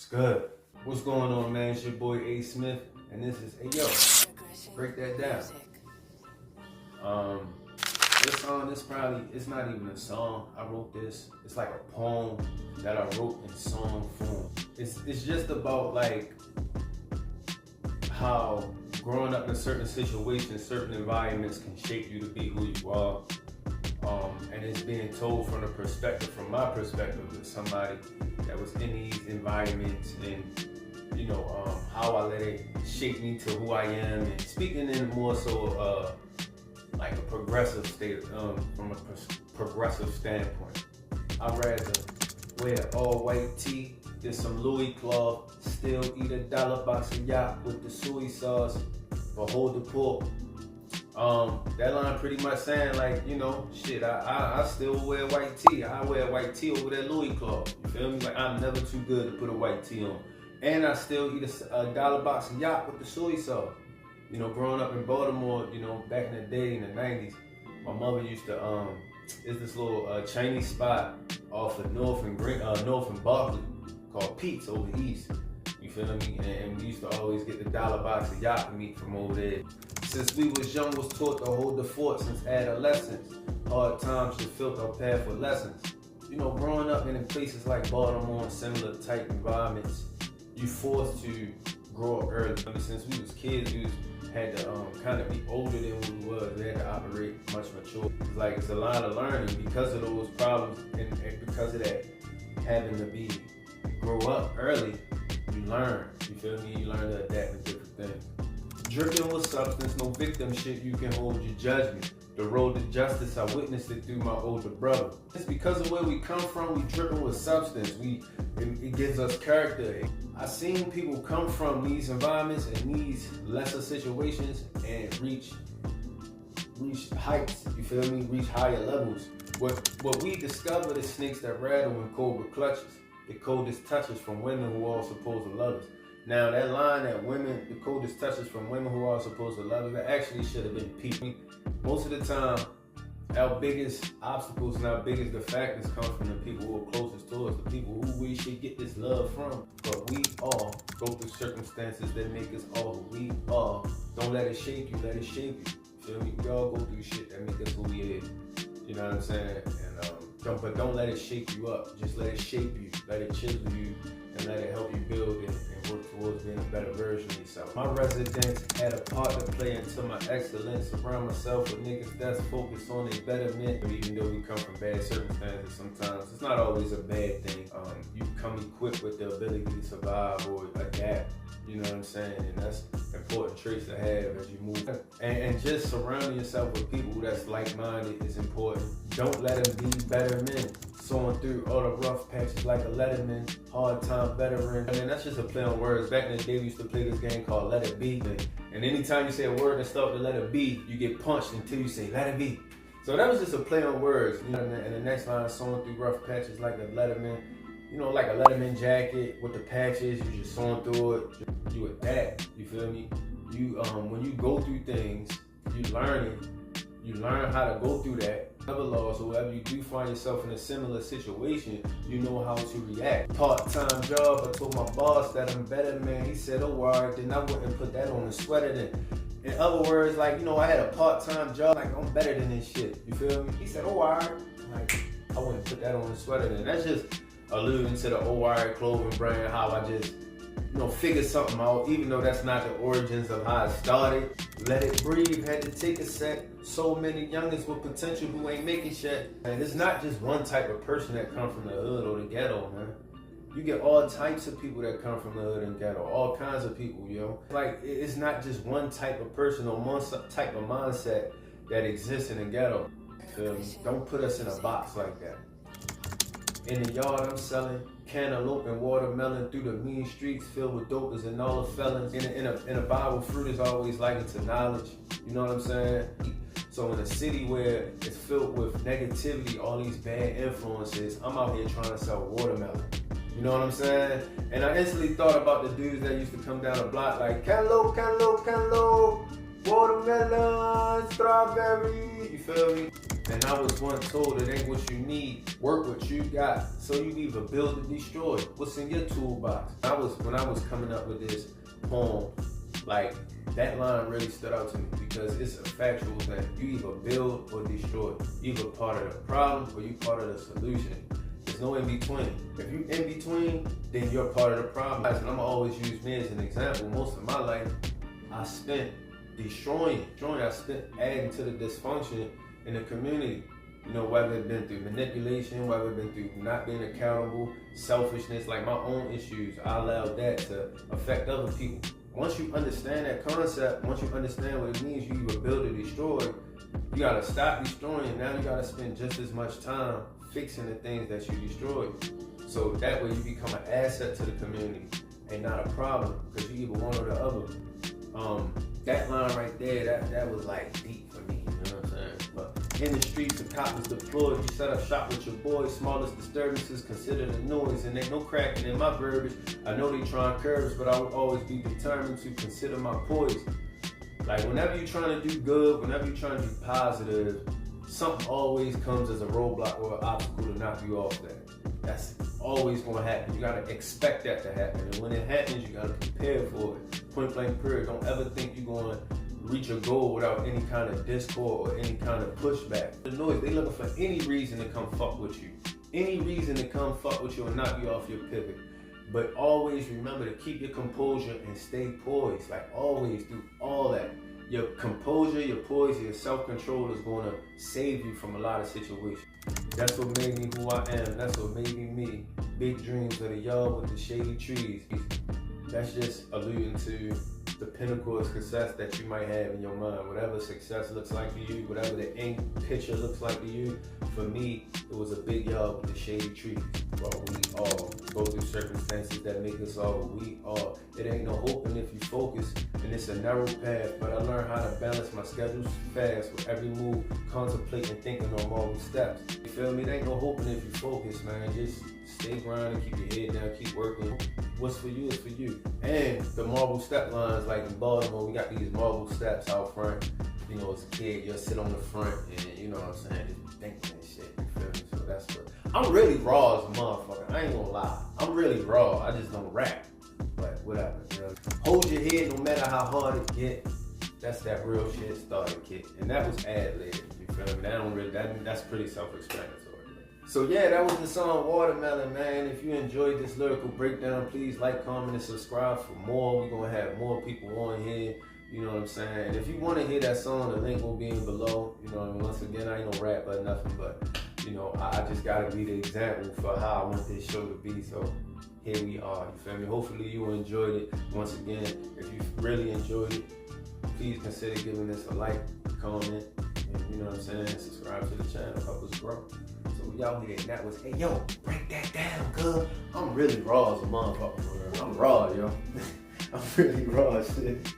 Good. What's going on, man? It's your boy A.Smiff, and this is AYO. Break that down. This song, it's not even a song. I wrote this. It's like a poem that I wrote in song form. It's just about like how growing up in certain situations, certain environments can shape you to be who you are. And it's being told from my perspective, as somebody that was in these environments, and how I let it shape me to who I am, and speaking in more so like a progressive state, from a progressive standpoint. I'd rather wear all white tee than some Louis cloth, still eat $1 box of yak with the soy sauce, but hold the pork. That line pretty much saying like, shit, I still wear white tee. I wear white tee over that Louis cloth. You feel me? Like, I'm never too good to put a white tee on. And I still eat a $1 box of yak with the soy sauce. Growing up in Baltimore, back in the day in the 90s, my mother used to, it's this little Chinese spot off of North and Barkley called Pete's over east. You feel me? And we used to always get the $1 box of yak meat from over there. Since we was young, was taught to hold the fort since adolescence. Hard times just filled our path with lessons. Growing up in places like Baltimore and similar type environments, you forced to grow up early. Since we was kids, we had to kind of be older than we was. We had to operate much mature. It's a lot of learning because of those problems and because of that having to grow up early. You learn. You feel me? You learn to adapt to different things. Dripping with substance, no victim shit, you can hold your judgment. The road to justice, I witnessed it through my older brother. It's because of where we come from, we dripping with substance. It gives us character. I seen people come from these environments and these lesser situations and reach heights, you feel me? Reach higher levels. What we discovered is snakes that rattle and cobra clutches. The coldest touches from women who are supposed to love us. Now that line that the coldest touches from women who are supposed to love us, that actually should have been peaked. Most of the time, our biggest obstacles and our biggest defectors come from the people who are closest to us, the people who we should get this love from. But we all go through circumstances that make us all who we are. Don't let it shake you, let it shape you. Feel me? We all go through shit that make us who we is. You know what I'm saying? And don't let it shake you up. Just let it shape you, let it chisel you, and let it help you build and work towards being a better version of yourself. My residence had a part to play into my excellence. Surround myself with niggas that's focused on their betterment. Even though we come from bad circumstances, sometimes it's not always a bad thing. You come equipped with the ability to survive or adapt. You know what I'm saying? And that's important traits to have as you move. And just surrounding yourself with people that's like-minded is important. Don't let them be better men. Sawing through all the rough patches like a letterman, hard time veteran. And that's just a play on words. Back in the day, we used to play this game called Let It Be. And anytime you say a word and start to let it be, you get punched until you say, let it be. So that was just a play on words. And the next line, sawing through rough patches like a letterman. Like a letterman jacket with the patches, you just sawing through it. You adapt, you feel me? When you go through things, you learn how to go through that. Other laws, or wherever you do find yourself in a similar situation, you know how to react. Part-time job, I told my boss that I'm better, man. He said, oh, all right, then I wouldn't put that on the sweater then. In other words, I had a part-time job, I'm better than this shit, you feel me? He said, oh, all right, I wouldn't put that on the sweater then. That's just alluding to the OYO clothing brand, how I just, figure something out, even though that's not the origins of how it started. Let it breathe, had to take a set. So many youngins with potential who ain't making shit. And it's not just one type of person that come from the hood or the ghetto, man. You get all types of people that come from the hood and ghetto, all kinds of people, it's not just one type of person or one type of mindset that exists in the ghetto. Don't put us in a box like that. In the yard, I'm selling cantaloupe and watermelon through the mean streets filled with dopers and all the felons. In a Bible, fruit is always likened to knowledge. You know what I'm saying? So in a city where it's filled with negativity, all these bad influences, I'm out here trying to sell watermelon. You know what I'm saying? And I instantly thought about the dudes that used to come down the block like, cantaloupe, cantaloupe, cantaloupe. watermelon, strawberry, you feel me? And I was once told it ain't what you need, work what you got. So you either build or destroy. What's in your toolbox? When I was coming up with this poem, like that line really stood out to me because it's a factual thing. You either build or destroy. You're either part of the problem or you part of the solution. There's no in between. If you in between, then you're part of the problem. And I'm gonna always use me as an example. Most of my life, I spent destroying. I spent adding to the dysfunction in the community. You know, whether it's been through manipulation, whether it's been through not being accountable, selfishness, like my own issues, I allowed that to affect other people. Once you understand that concept, once you understand what it means, you either build or destroy, you gotta stop destroying. Now you gotta spend just as much time fixing the things that you destroyed. So that way you become an asset to the community and not a problem, because you either one or the other. That line right there, that was like deep for me, you know what I'm saying? But in the streets, the cop was deployed. You set up shop with your boys. Smallest disturbances, consider the noise. And ain't no cracking in my verbiage. I know they trying curves, but I will always be determined to consider my poise. Like whenever you're trying to do good, whenever you're trying to be positive, something always comes as a roadblock or an obstacle to knock you off that. That's always gonna happen. You gotta expect that to happen. And when it happens, you gotta prepare for it. Point blank period. Don't ever think you're gonna reach a goal without any kind of discord or any kind of pushback. The noise, they looking for any reason to come fuck with you. Any reason to come fuck with you and knock you off your pivot. But always remember to keep your composure and stay poised. Like always do all that. Your composure, your poise, your self-control is going to save you from a lot of situations. That's what made me who I am. That's what made me. Big dreams of the yard with the shady trees. That's just alluding to the pinnacle of success that you might have in your mind. Whatever success looks like to you, whatever the end picture looks like to you, for me, it was a big yard with the shady trees. Well, we all go through circumstances that make us all what we are. It ain't no hoping if you focus, and it's a narrow path, but I learned how to balance my schedules fast with every move, contemplating, thinking on moral steps. You feel me? It ain't no hoping if you focus, man. Just stay grinding, keep your head down, keep working. What's for you is for you. And the marble step lines, like in Baltimore, we got these marble steps out front. You know, as a kid, you'll sit on the front and, you know what I'm saying, just thinking and shit, you feel me? So that's what, I'm really raw as a motherfucker, I ain't gonna lie. I'm really raw, I just don't rap. But whatever, you know? Hold your head no matter how hard it get. That's that real shit starter kit. And that was ad-lib, you feel me? That's pretty self-explanatory. So yeah, that was the song Watermelon, man. If you enjoyed this lyrical breakdown, please like, comment, and subscribe for more. We're gonna have more people on here. You know what I'm saying? And if you want to hear that song, the link will be in below. You know what I mean? Once again, I ain't no rap or nothing, but, you know, I just got to be the example for how I want this show to be. So here we are. You feel me? Hopefully you enjoyed it. Once again, if you really enjoyed it, please consider giving this a like, comment, and you know what I'm saying? Subscribe to the channel. Help us grow. So we out here, and that was, hey, yo, break that down, cuz. I'm really raw as a motherfucker. I'm raw, yo. I'm really raw as shit.